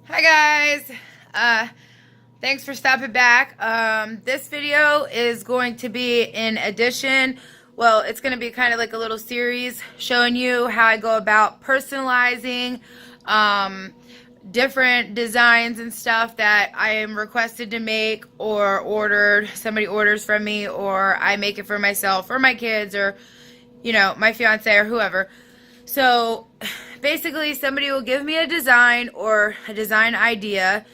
Hi guys, thanks for stopping back. This video is going to be in addition, well, it's going to be kind of like a little series showing you how I go about personalizing different designs and stuff that I am requested to make or ordered. Somebody orders from me, or I make it for myself or my kids, or my fiance or whoever. So basically, somebody will give me a design or a design idea,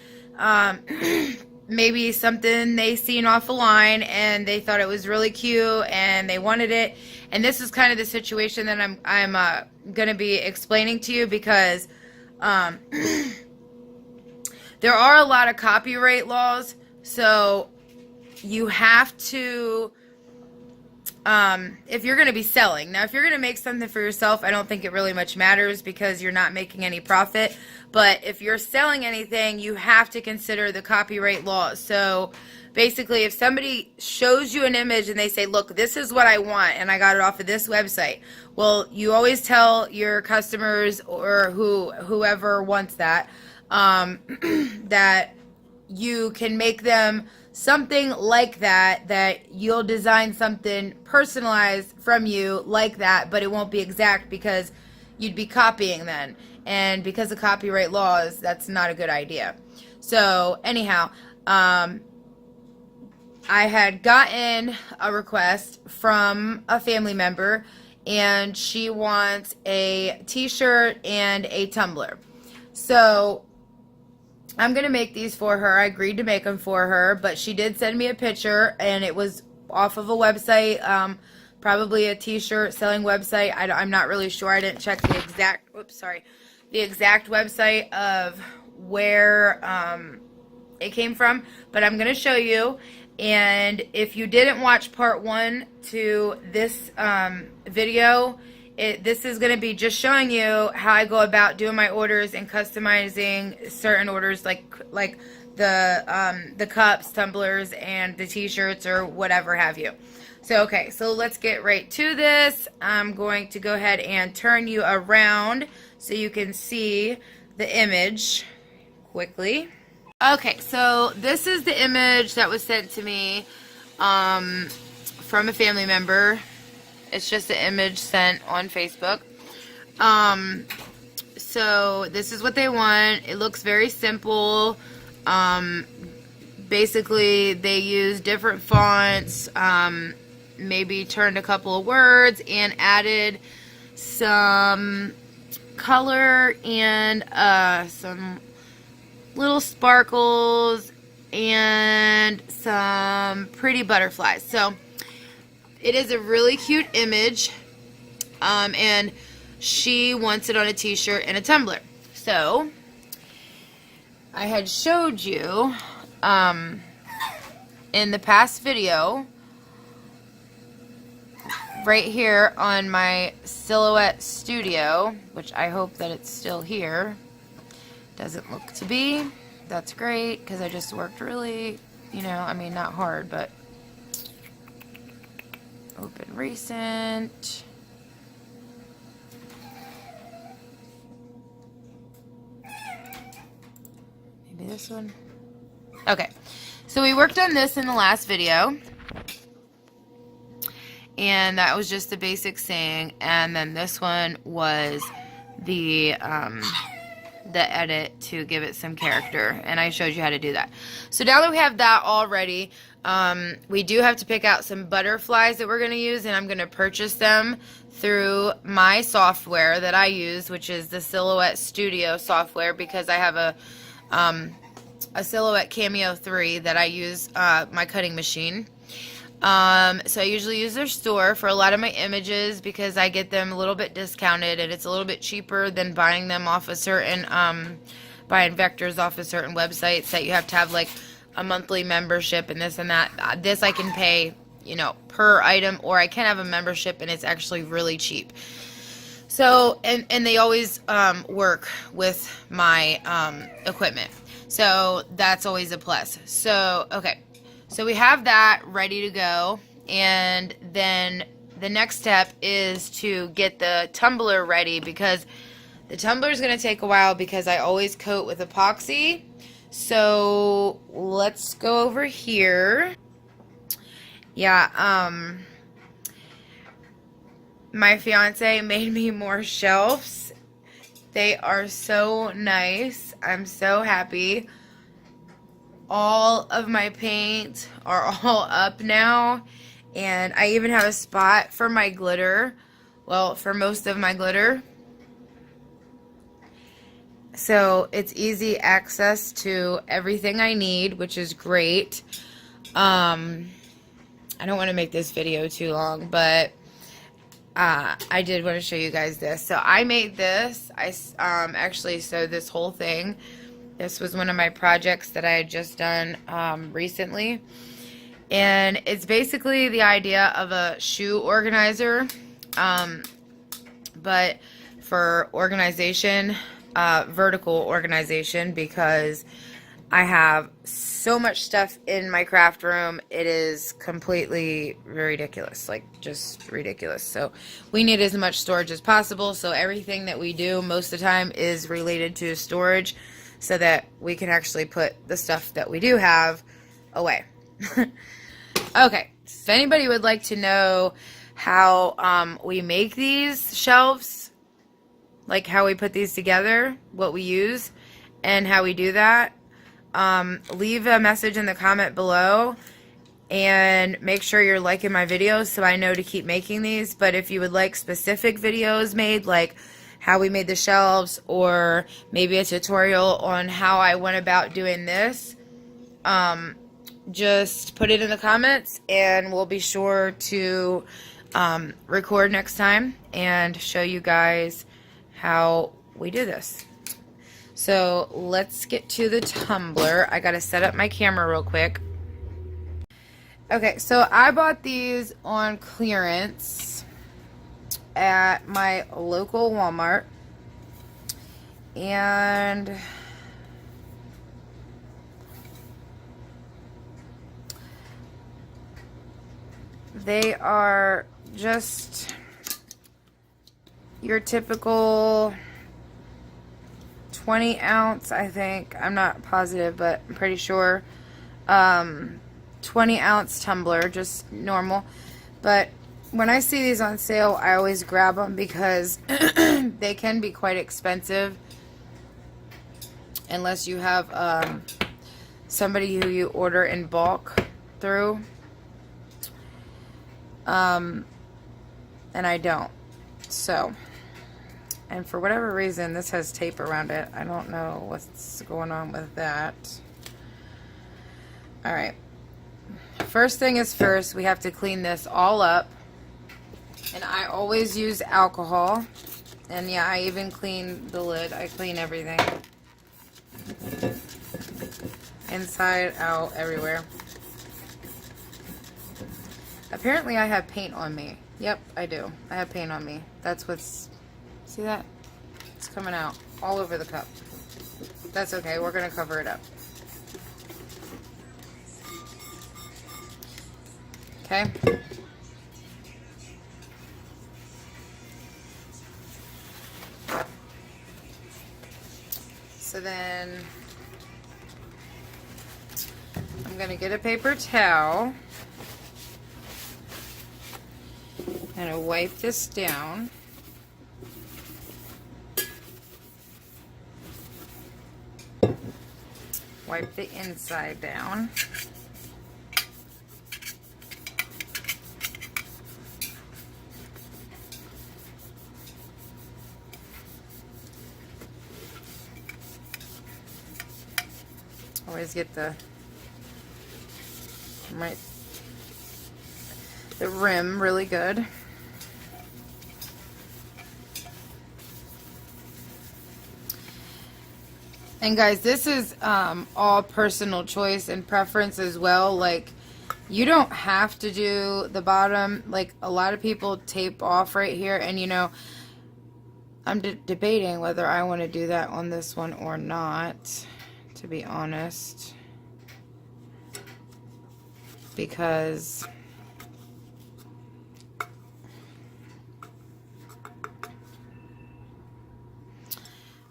maybe something they seen off a line and they thought it was really cute and they wanted it. And this is kind of the situation that I'm going to be explaining to you, because there are a lot of copyright laws, so you have to, if you're going to be selling. Now, if you're going to make something for yourself, I don't think it really much matters because you're not making any profit. But if you're selling anything, you have to consider the copyright laws. So basically, if somebody shows you an image and they say, look, this is what I want, and I got it off of this website, well, you always tell your customers or whoever wants that, that you can make them something like that you'll design something personalized from you like that, but it won't be exact because you'd be copying then. And because of copyright laws, that's not a good idea. So anyhow, I had gotten a request from a family member, and she wants a t-shirt and a tumbler. So I'm going to make these for her. I agreed to make them for her, but she did send me a picture, and it was off of a website, probably a t-shirt selling website. I'm not really sure. I didn't check the exact, the exact website of where it came from, but I'm going to show you. And if you didn't watch part 1 to this video, this is going to be just showing you how I go about doing my orders and customizing certain orders, like the cups, tumblers, and the t-shirts, or whatever have you. So okay, so let's get right to this. I'm going to go ahead and turn you around so you can see the image quickly. Okay, so this is the image that was sent to me from a family member. It's just an image sent on Facebook. So this is what they want. It looks very simple. Basically, they use different fonts, maybe turned a couple of words and added some color and some little sparkles and some pretty butterflies. So it is a really cute image, and she wants it on a t-shirt and a tumbler. So I had showed you in the past video right here on my Silhouette Studio, which I hope that it's still here. Doesn't look to be. That's great, because I just worked really, not hard, but open recent. Maybe this one. Okay, so we worked on this in the last video, and that was just the basic thing. And then this one was the edit to give it some character, and I showed you how to do that. So now that we have that all ready, we do have to pick out some butterflies that we're going to use, and I'm going to purchase them through my software that I use, which is the Silhouette Studio software, because I have a Silhouette Cameo 3 that I use my cutting machine. So I usually use their store for a lot of my images because I get them a little bit discounted, and it's a little bit cheaper than buying them off a certain, buying vectors off of certain websites that you have to have like a monthly membership and this and that. This I can pay, per item, or I can have a membership and it's actually really cheap. So, and they always work with my equipment. So that's always a plus. So, okay. So we have that ready to go, and then the next step is to get the tumbler ready, because The tumbler is going to take a while because I always coat with epoxy. So let's go over here. Yeah, my fiance made me more shelves. They are so nice. I'm so happy. All of my paint are all up now. And I even have a spot for my glitter. Well, for most of my glitter. So it's easy access to everything I need, which is great. I don't want to make this video too long, but I did want to show you guys this. So I made this. I actually sewed this whole thing. This was one of my projects that I had just done recently. And it's basically the idea of a shoe organizer, but for organization, vertical organization, because I have so much stuff in my craft room. It is completely ridiculous, like just ridiculous. So we need as much storage as possible. So everything that we do most of the time is related to storage so that we can actually put the stuff that we do have away. Okay, so if anybody would like to know how we make these shelves, like how we put these together, what we use, and how we do that, leave a message in the comment below and make sure you're liking my videos so I know to keep making these. But if you would like specific videos made, like how we made the shelves, or maybe a tutorial on how I went about doing this, just put it in the comments and we'll be sure to record next time and show you guys how we do this. So let's get to the tumbler. I gotta set up my camera real quick. Okay, so I bought these on clearance at my local Walmart, and they are just your typical 20 ounce, I think. I'm not positive, but I'm pretty sure. 20 ounce tumbler, just normal. But when I see these on sale, I always grab them because they can be quite expensive unless you have somebody who you order in bulk through. And I don't. So, and for whatever reason, this has tape around it. I don't know what's going on with that. Alright. First thing is first, we have to clean this all up. And I always use alcohol. And yeah, I even clean the lid. I clean everything. Inside, out, everywhere. Apparently I have paint on me. Yep, I do. I have paint on me. That's what's... See that? It's coming out all over the cup. That's okay. We're going to cover it up. Okay? So then I'm going to get a paper towel. I'm going to wipe this down. Wipe the inside down. Always get the rim really good. And guys, this is all personal choice and preference as well. Like, you don't have to do the bottom. Like, a lot of people tape off right here. And, you know, I'm debating whether I want to do that on this one or not, to be honest. Because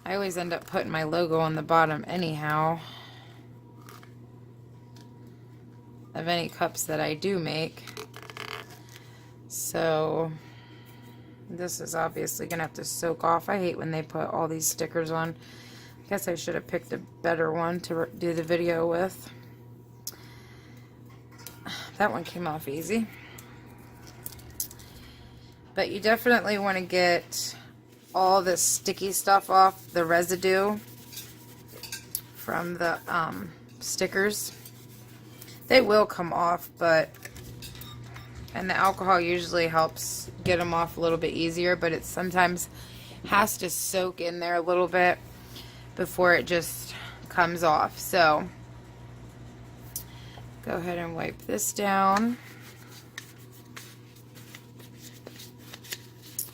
I always end up putting my logo on the bottom anyhow of any cups that I do make. So this is obviously gonna have to soak off. I hate when they put all these stickers on. I guess I should have picked a better one to do the video with. That one came off easy. But you definitely want to get all this sticky stuff off, the residue from the stickers. They will come off, and the alcohol usually helps get them off a little bit easier, but it sometimes has to soak in there a little bit before it just comes off. So go ahead and wipe this down.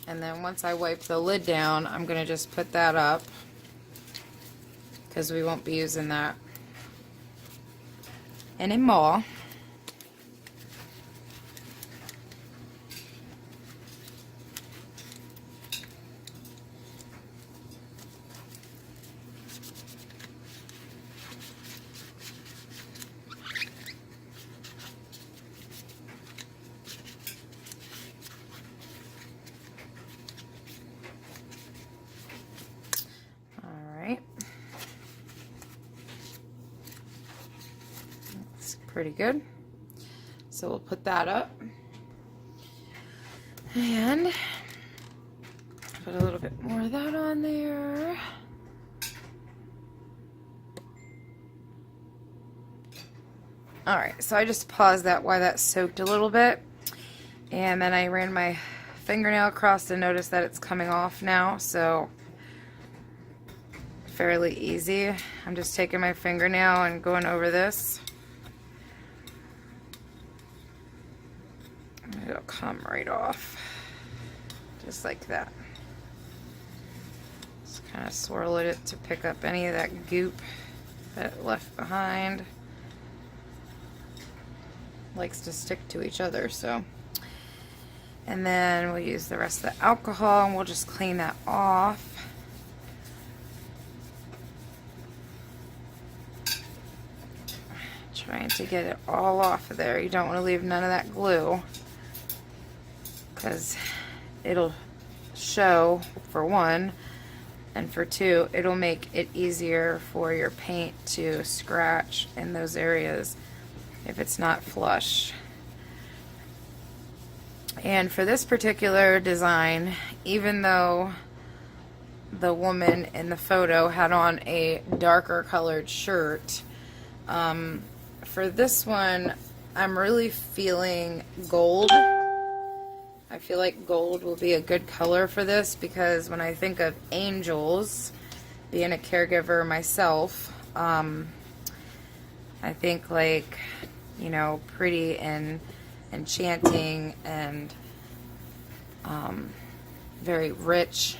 And then once I wipe the lid down, I'm going to just put that up because we won't be using that anymore. Pretty good. So we'll put that up and put a little bit more of that on there. Alright, so I just paused that while that soaked a little bit, and then I ran my fingernail across to notice that it's coming off now, so fairly easy. I'm just taking my fingernail and going over this. It'll come right off, just like that. Just kind of swirl it to pick up any of that goop that it left behind. Likes to stick to each other, so. And then we'll use the rest of the alcohol and we'll just clean that off. Trying to get it all off of there. You don't want to leave none of that glue, because it'll show, for one, and for two, it'll make it easier for your paint to scratch in those areas if it's not flush. And for this particular design, even though the woman in the photo had on a darker colored shirt, for this one I'm really feeling gold. I feel like gold will be a good color for this, because when I think of angels, being a caregiver myself, I think like, you know, pretty and enchanting and very rich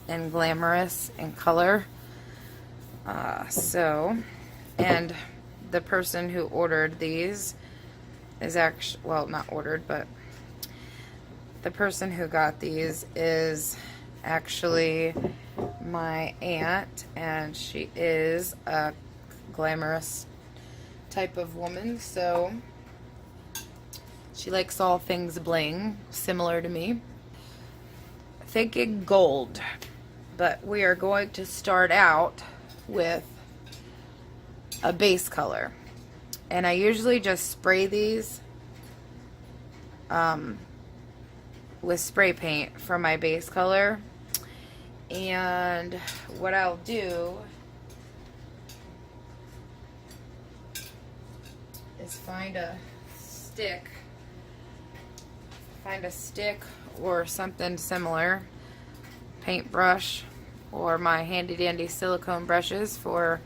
and glamorous in color. And the person who ordered these is actually, well, not ordered, but the person who got these is actually my aunt, and she is a glamorous type of woman, so she likes all things bling, similar to me. Thinking gold, but we are going to start out with a base color, and I usually just spray these with spray paint for my base color. And what I'll do is find a stick or something similar, paintbrush, or my handy dandy silicone brushes for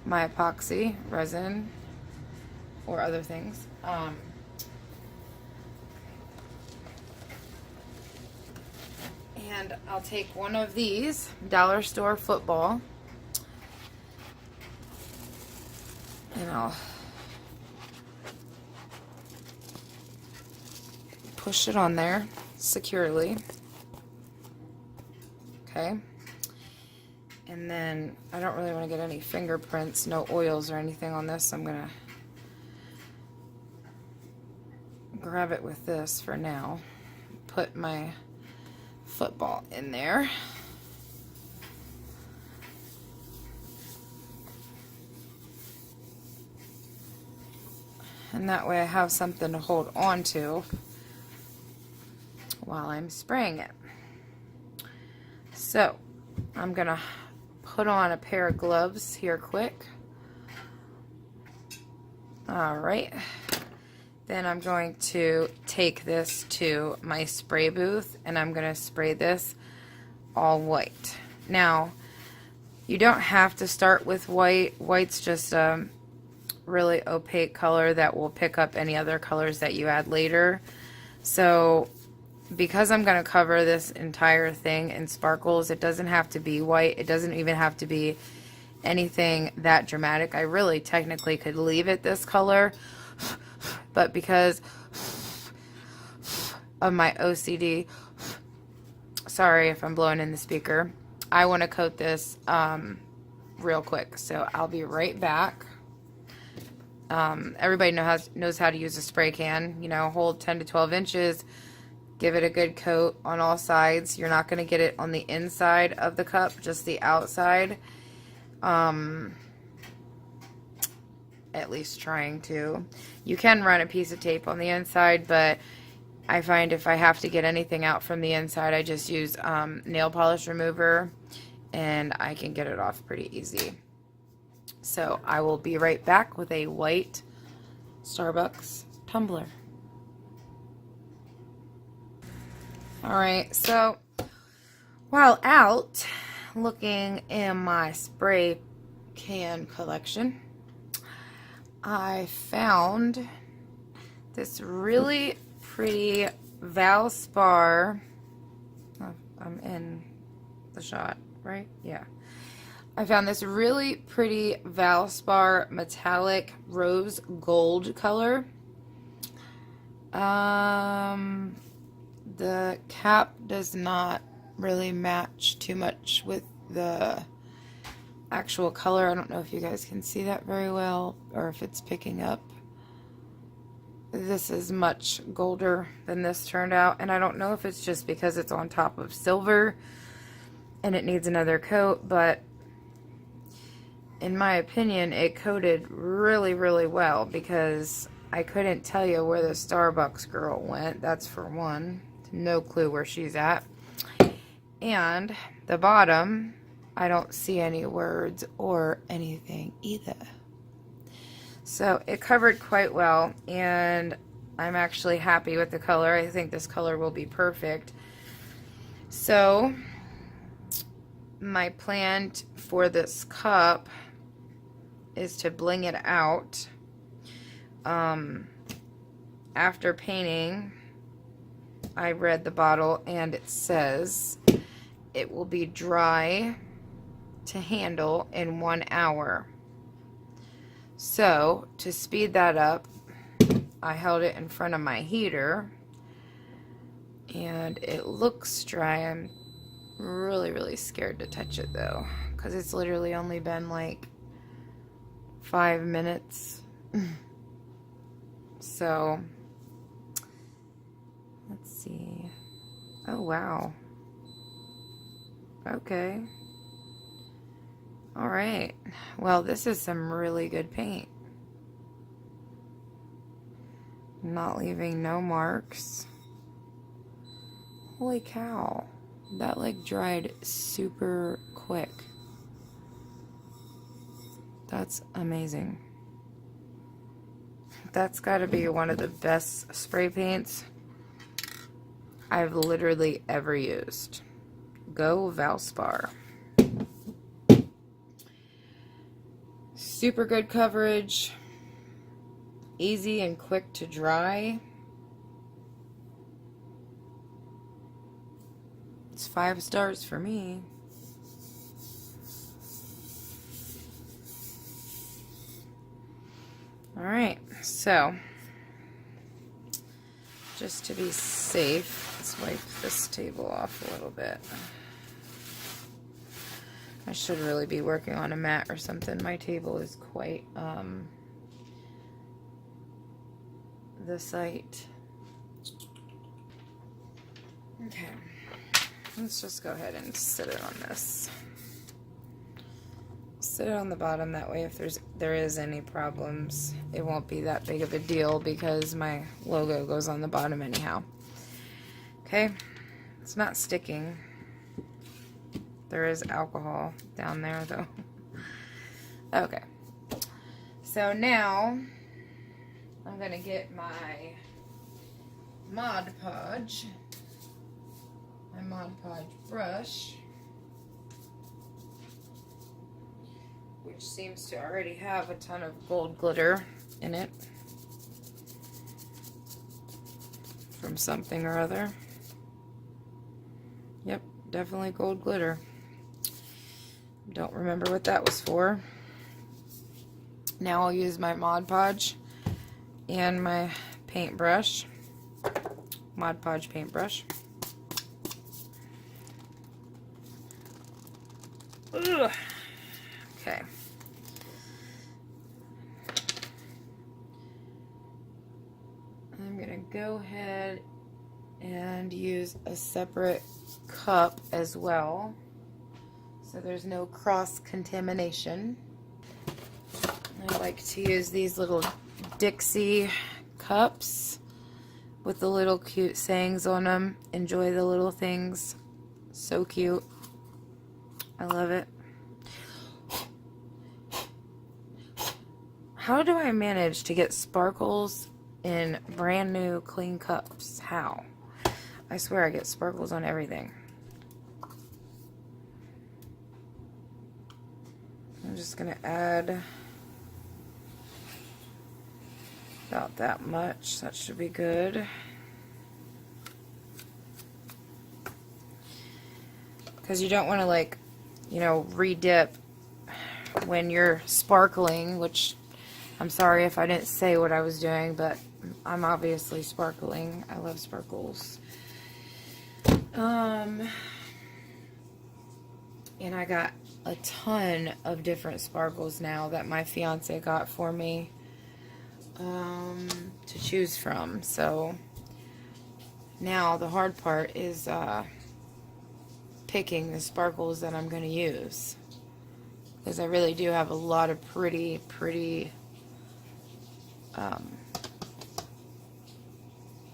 my epoxy resin or other things. And I'll take one of these dollar store football, and I'll push it on there securely. Okay. And then I don't really want to get any fingerprints, no oils or anything on this. I'm going to grab it with this for now. Put my football in there. And that way I have something to hold on to while I'm spraying it. So I'm going to put on a pair of gloves here quick. Alright. Then I'm going to take this to my spray booth and I'm going to spray this all white. Now, you don't have to start with white. White's just a really opaque color that will pick up any other colors that you add later. So because I'm going to cover this entire thing in sparkles, it doesn't have to be white. It doesn't even have to be anything that dramatic. I really technically could leave it this color, but because of my OCD, sorry if I'm blowing in the speaker, I want to coat this real quick. So I'll be right back. Everybody knows how to use a spray can. You know, hold 10 to 12 inches, give it a good coat on all sides. You're not going to get it on the inside of the cup, just the outside. At least trying to. You can run a piece of tape on the inside, but I find if I have to get anything out from the inside, I just use nail polish remover and I can get it off pretty easy. So I will be right back with a white Starbucks tumbler. Alright, so while out looking in my spray can collection, I found this really pretty Valspar. Oh, I'm in the shot, right? Yeah. I found this really pretty Valspar metallic rose gold color. The cap does not really match too much with the actual color. I don't know if you guys can see that very well or if it's picking up. This is much golder than this turned out, and I don't know if it's just because it's on top of silver and it needs another coat, but in my opinion it coated really, really well, because I couldn't tell you where the Starbucks girl went. That's for one. No clue where she's at. And the bottom, I don't see any words or anything either. So it covered quite well, and I'm actually happy with the color. I think this color will be perfect. So my plan for this cup is to bling it out. After painting, I read the bottle and it says it will be dry to handle in 1 hour. So to speed that up, I held it in front of my heater and it looks dry. I'm really, really scared to touch it though, because it's literally only been like 5 minutes. So let's see. Oh wow. Okay. Alright. Well, this is some really good paint. Not leaving no marks. Holy cow. That like dried super quick. That's amazing. That's got to be one of the best spray paints I've literally ever used. Go Valspar. Super good coverage. Easy and quick to dry. It's 5 stars for me. Alright, so just to be safe, let's wipe this table off a little bit. I should really be working on a mat or something. My table is quite the sight. Okay, let's just go ahead and sit it on this. Sit it on the bottom, that way if there is any problems, it won't be that big of a deal because my logo goes on the bottom anyhow. Okay, it's not sticking. There is alcohol down there though. Okay, so now I'm gonna get my Mod Podge brush, which seems to already have a ton of gold glitter in it from something or other. Yep, definitely gold glitter. Don't remember what that was for. Now I'll use my Mod Podge and my paintbrush, Mod Podge paintbrush. Ugh. Okay. I'm gonna go ahead and use a separate cup as well, so there's no cross contamination. I like to use these little Dixie cups with the little cute sayings on them. Enjoy the little things. So cute. I love it. How do I manage to get sparkles in brand new clean cups? How? I swear I get sparkles on everything. I'm just gonna add about that much. That should be good. Because you don't want to, like, you know, re-dip when you're sparkling, which I'm sorry if I didn't say what I was doing, but I'm obviously sparkling. I love sparkles. And I got a ton of different sparkles now that my fiance got for me to choose from. So now the hard part is picking the sparkles that I'm going to use, because I really do have a lot of pretty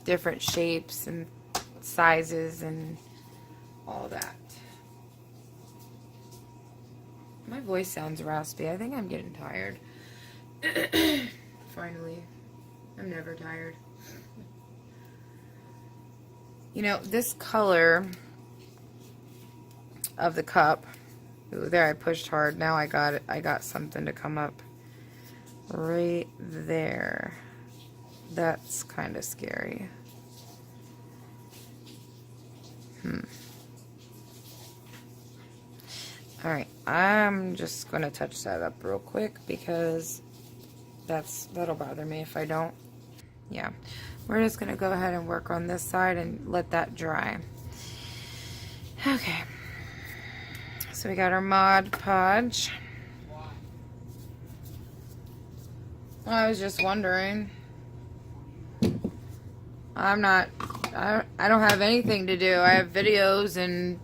different shapes and sizes and all that. My voice sounds raspy. I think I'm getting tired. Finally. I'm never tired. You know, this color of the cup, ooh, there I pushed hard. Now I got it. I got something to come up right there. That's kind of scary. Alright, I'm just going to touch that up real quick because that'll bother me if I don't. Yeah, we're just going to go ahead and work on this side and let that dry. Okay, so we got our Mod Podge. I was just wondering. I don't have anything to do. I have videos and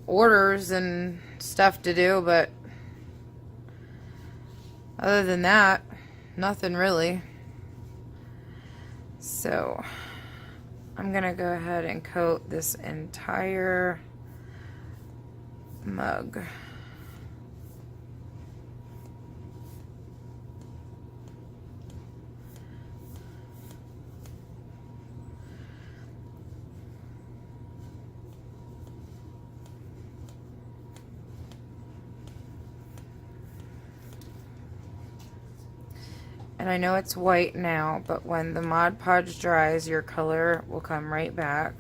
orders and stuff to do, but other than that, nothing really. So I'm gonna go ahead and coat this entire mug. And I know it's white now, but when the Mod Podge dries, your color will come right back.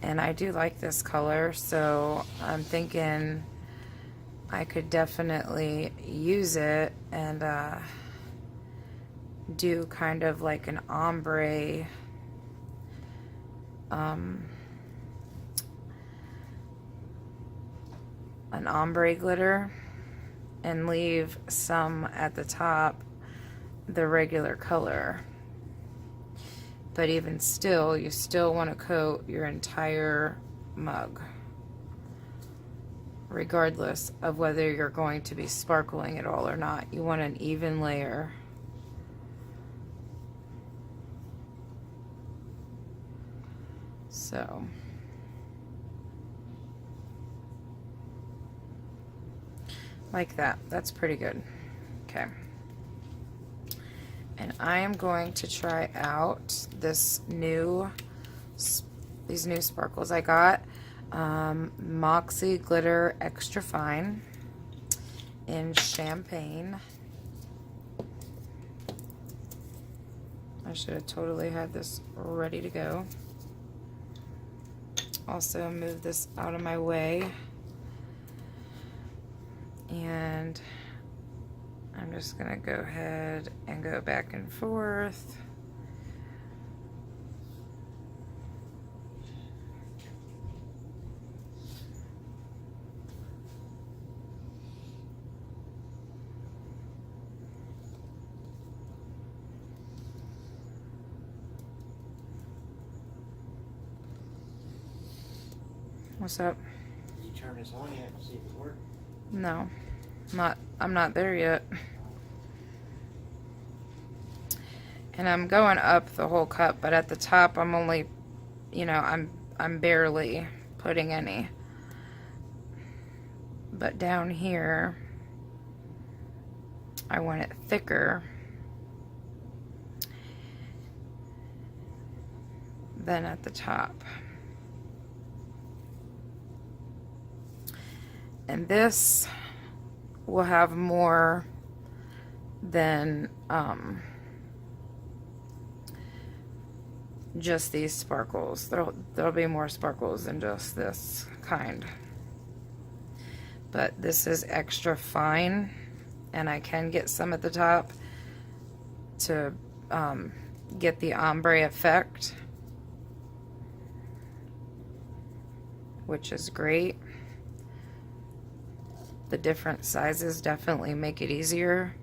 And I do like this color, so I'm thinking I could definitely use it and do kind of like an ombre an ombre glitter and leave some at the top the regular color. But even still, you still want to coat your entire mug, regardless of whether you're going to be sparkling at all or not. You want an even layer. So like that. That's pretty good. Okay. And I am going to try out these new sparkles I got. Moxie Glitter Extra Fine in Champagne. I should have totally had this ready to go. Also move this out of my way. And I'm just going to go ahead and go back and forth. What's up? Did you turn this on yet and see if it worked? No, I'm not there yet. And I'm going up the whole cup, but at the top I'm only, you know, I'm barely putting any. But down here I want it thicker than at the top. And this will have more than just these sparkles. There'll be more sparkles than just this kind. But this is extra fine, and I can get some at the top to get the ombre effect, which is great. The different sizes definitely make it easier.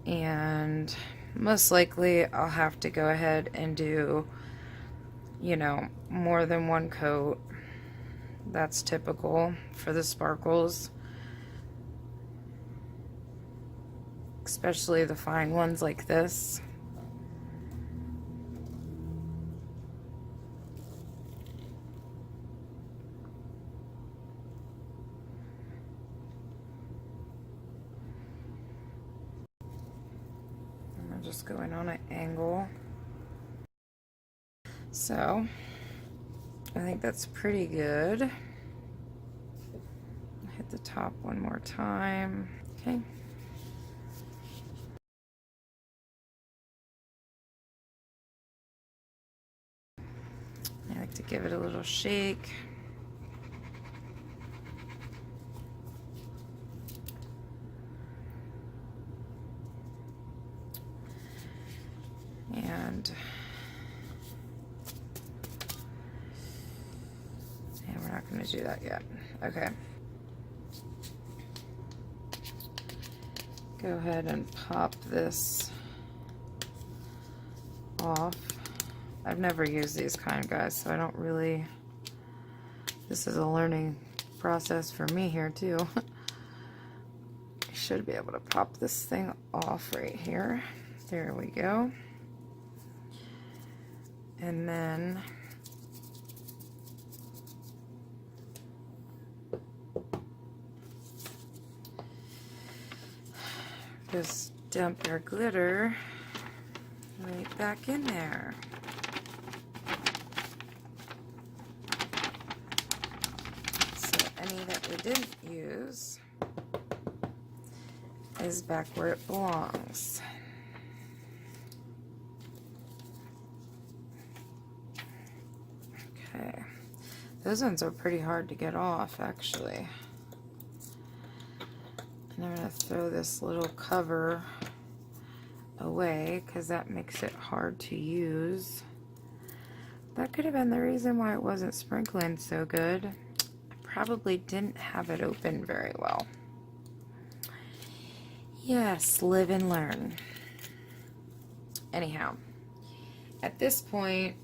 And most likely I'll have to go ahead and do, you know, more than one coat. That's typical for the sparkles, especially the fine ones like this. Just going on an angle. So I think that's pretty good. Hit the top one more time. Okay. I like to give it a little shake. And we're not going to do that yet. Okay. Go ahead and pop this off. I've never used these kind, guys, so I don't really... This is a learning process for me here, too. I should be able to pop this thing off right here. There we go. And then just dump our glitter right back in there. So any that we didn't use is back where it belongs. Okay, those ones are pretty hard to get off, actually. And I'm going to throw this little cover away because that makes it hard to use. That could have been the reason why it wasn't sprinkling so good. I probably didn't have it open very well. Yes, live and learn. Anyhow, at this point,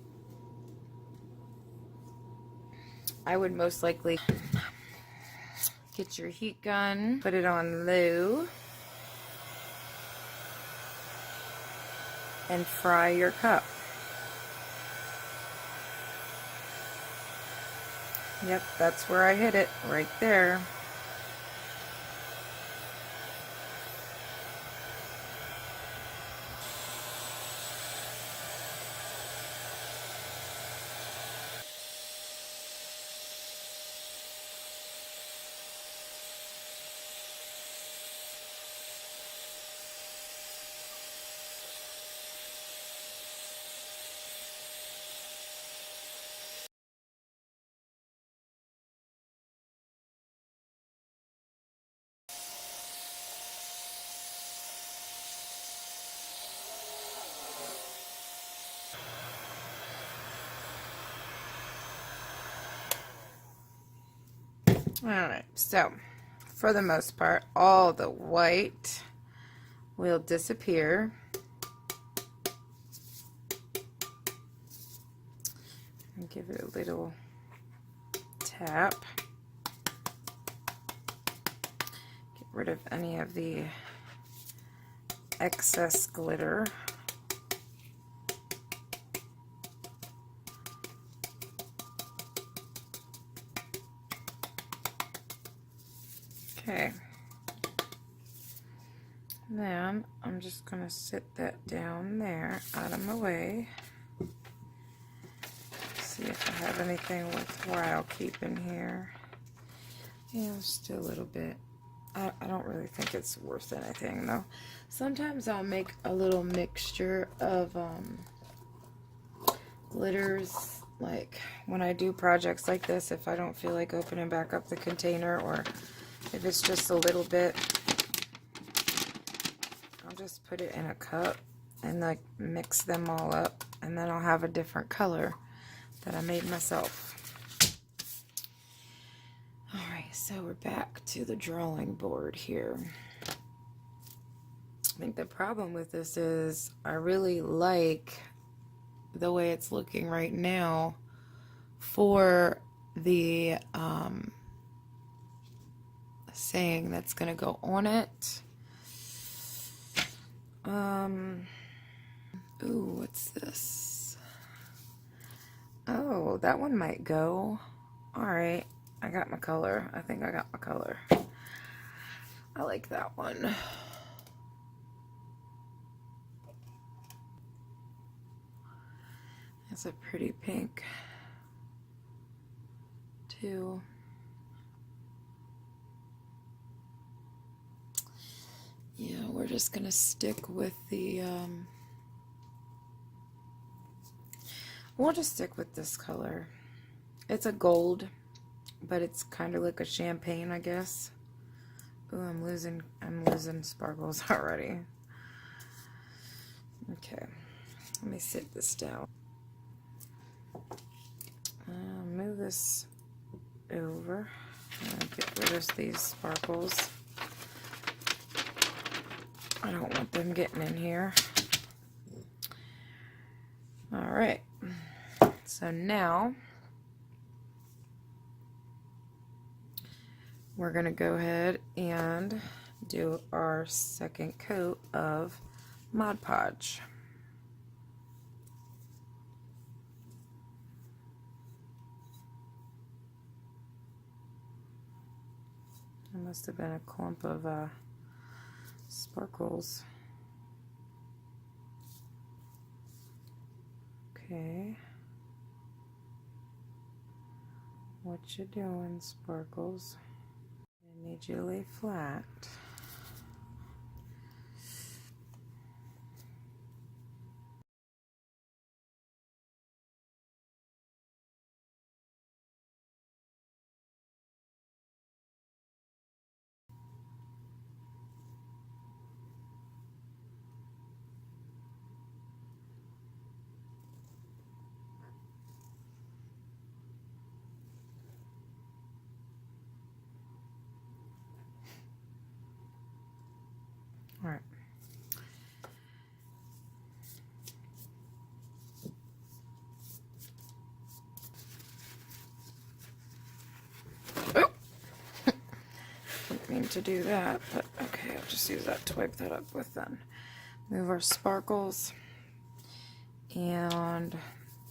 I would most likely get your heat gun, put it on low, and fry your cup. Yep, that's where I hit it, right there. Alright, so for the most part, all the white will disappear. And give it a little tap. Get rid of any of the excess glitter. Okay. Then I'm just going to sit that down there out of my way. See if I have anything worthwhile keeping here. Yeah, just a little bit. I don't really think it's worth anything though. Sometimes I'll make a little mixture of glitters, like when I do projects like this, if I don't feel like opening back up the container, or if it's just a little bit, I'll just put it in a cup and like mix them all up, and then I'll have a different color that I made myself. Alright, so we're back to the drawing board here. I think the problem with this is I really like the way it's looking right now for the saying that's going to go on it. Ooh, what's this? Oh, that one might go. Alright, I got my color. I think I got my color. I like that one. It's a pretty pink too. Yeah, we're just gonna stick with the we'll just stick with this color. It's a gold, but it's kind of like a champagne, I guess. Ooh, I'm losing sparkles already. Okay, let me sit this down. Move this over. Get rid of these sparkles. I don't want them getting in here. Alright, so now we're going to go ahead and do our second coat of Mod Podge. There must have been a clump of sparkles. Okay. What you doing, sparkles? I need you to lay flat. All right. Oh! Didn't mean to do that, but okay, I'll just use that to wipe that up with then. Move our sparkles and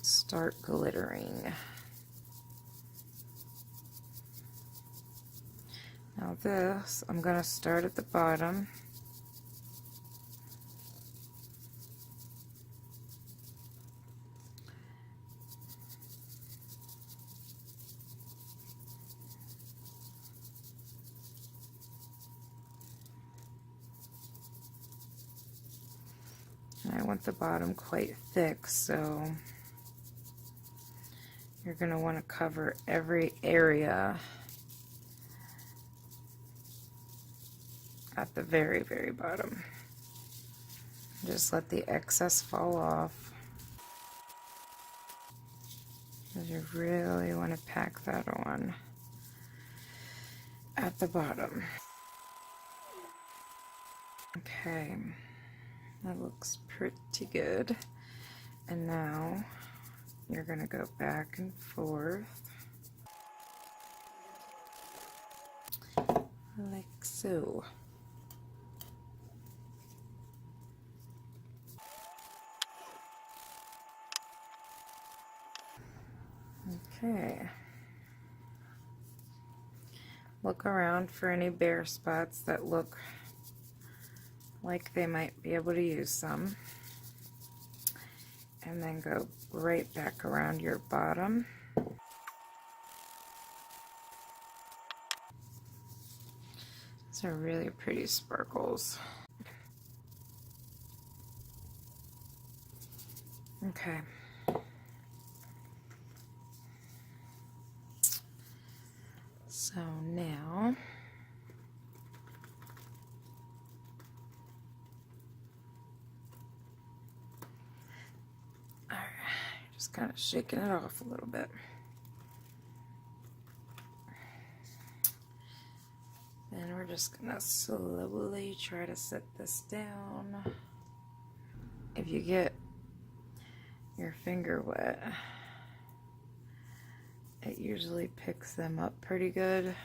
start glittering. Now this, I'm going to start at the bottom. And I want the bottom quite thick, so you're going to want to cover every area at the very, very bottom. Just let the excess fall off. Because you really want to pack that on at the bottom. Okay, that looks pretty good. And now you're going to go back and forth like so. Okay. Look around for any bare spots that look like they might be able to use some. And then go right back around your bottom. These are really pretty sparkles. Okay. So now just kind of shaking it off a little bit. Then we're just gonna slowly try to set this down. If you get your finger wet, it usually picks them up pretty good.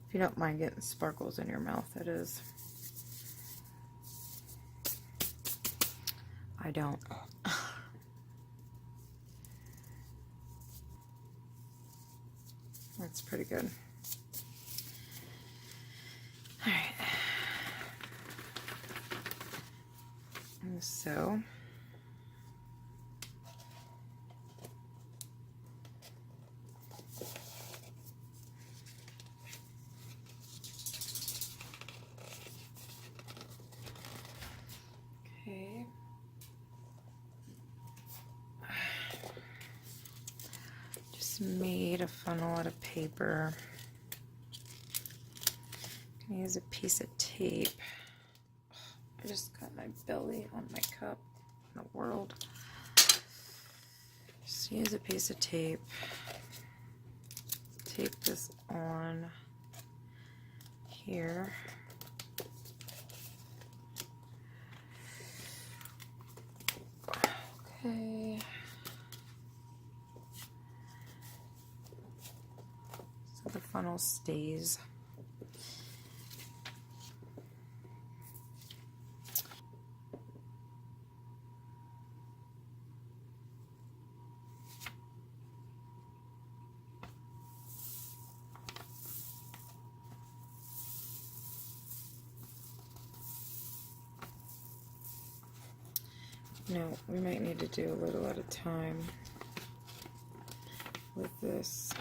If you don't mind getting sparkles in your mouth, that is. I don't. That's pretty good. All right. And so okay. Just made a funnel out of paper. I'm gonna use a piece of tape. I just got my belly on my cup in the world. Just use a piece of tape. Tape this on here. Okay. So the funnel stays. No, we might need to do a little at a time with this.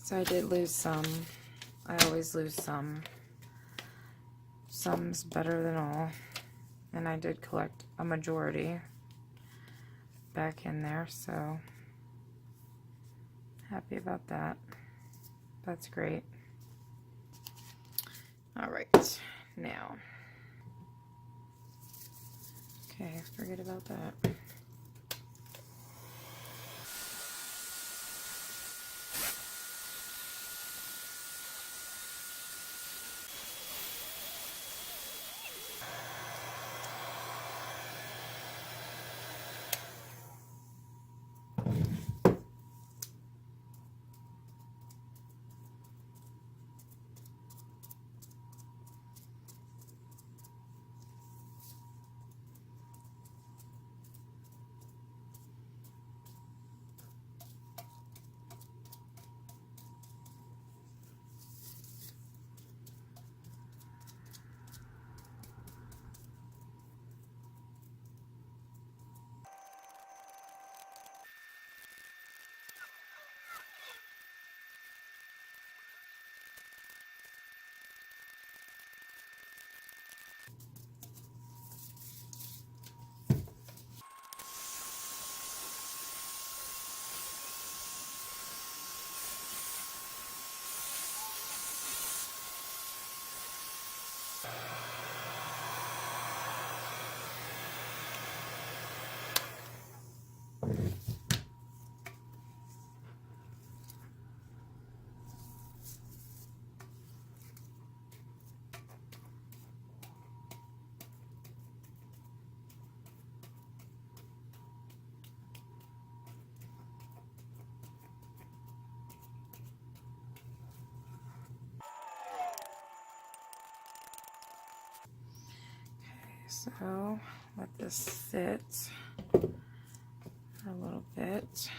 So I did lose some I always lose some. Some's better than all. And I did collect a majority back in there, so happy about that. That's great. All right, now. Okay, forget about that. So let this sit for a little bit.